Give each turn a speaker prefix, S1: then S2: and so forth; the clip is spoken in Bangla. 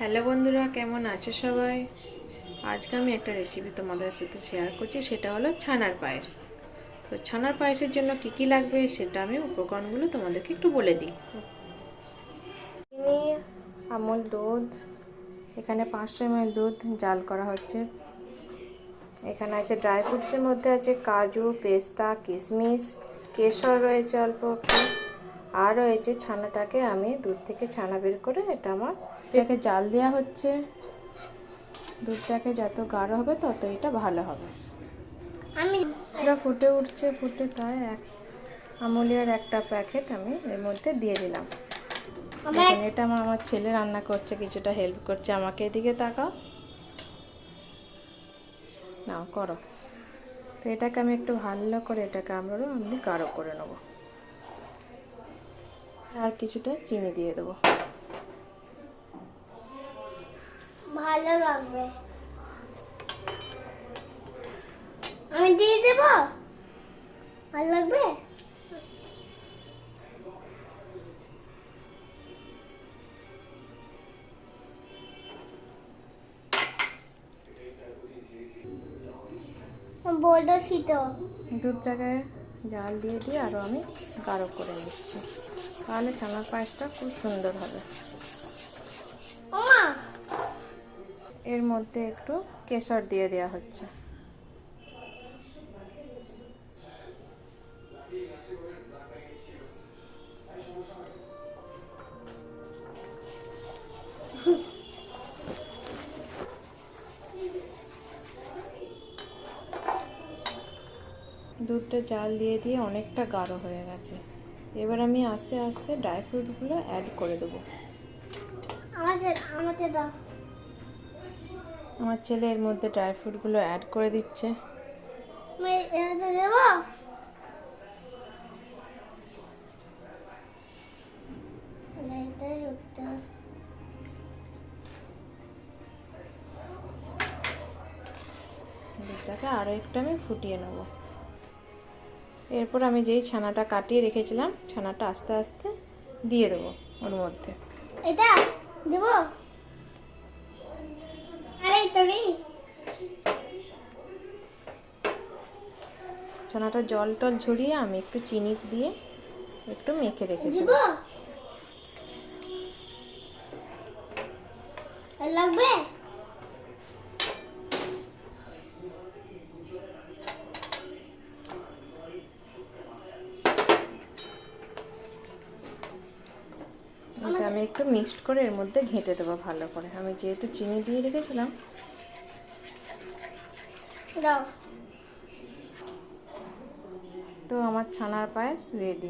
S1: হ্যালো বন্ধুরা, কেমন আছো সবাই? আজকে আমি একটা রেসিপি তোমাদের সাথে শেয়ার করছি, সেটা হলো ছানার পায়েস। তো ছানার পায়েসের জন্য কি কি লাগবে সেটা আমি উপকরণগুলো তোমাদেরকে একটু বলে দিই। চিনি, আমুল দুধ, এখানে 500 ml দুধ জাল করা হচ্ছে। এখানে আছে ড্রাই ফ্রুটসের মধ্যে আছে কাজু, পেস্তা, কিশমিশ, কেশর রয়েছে অল্প একটু, আর রয়েছে ছানাটাকে আমি দুধ থেকে ছানা বের করে এটাকে জাল দেওয়া হচ্ছে। দুধটাকে যত গাঢ় হবে তত এটা ভালো হবে। এটা ফুটে উঠছে, তাই আমুলের একটা প্যাকেট আমি এর মধ্যে দিয়ে দিলাম। দেখুন, এটা আমার ছেলে রান্না করছে, কিছুটা হেল্প করছে আমাকে। এদিকে তাকাও, নাও করো। তো এটাকে আমি একটু ভালো করে আমি গাঢ় করে নেব। আর কিছুটা চিনি দিয়ে দেবো।
S2: ভালো লাগবে। আমি দিয়ে দেব, ভালো লাগবে। বলছি তো
S1: দুধটাকে জাল দিয়ে আরও আমি গাঢ় করে নিচ্ছি, তাহলে ছানার পায়েসটা খুব সুন্দর হবে। এর মধ্যে একটু কেশর দিয়ে দেওয়া হচ্ছে। দুধটা জাল দিয়ে অনেকটা গাঢ় হয়ে গেছে। এবার আমি আস্তে আস্তে ড্রাই ফ্রুটগুলো অ্যাড করে দেবো।
S2: আমাকে দাও।
S1: আমার ছেলে এর মধ্যে ড্রাই ফ্রুটগুলো অ্যাড করে দিচ্ছে।
S2: আমি এটা দেব।
S1: দুধটাকে আরও একটু আমি ফুটিয়ে নেব। এরপর আমি যেই ছানাটা কাটিয়ে রেখেছিলাম, ছানাটা আস্তে আস্তে দিয়ে দেবো ওর মধ্যে।
S2: এটা দেব। আরে তোরি
S1: ছানাটা জল টল ঝরিয়ে আমি একটু চিনি দিয়ে একটু মেখে রেখেছি।
S2: দেব, ভালো লাগবে।
S1: এটা আমি একটু মিক্সড করে এর মধ্যে ঘেঁটে দেবো ভালো করে। আমি যেহেতু চিনি দিয়ে রেখেছিলাম।
S2: দাও।
S1: তো আমার ছানার পায়েস রেডি।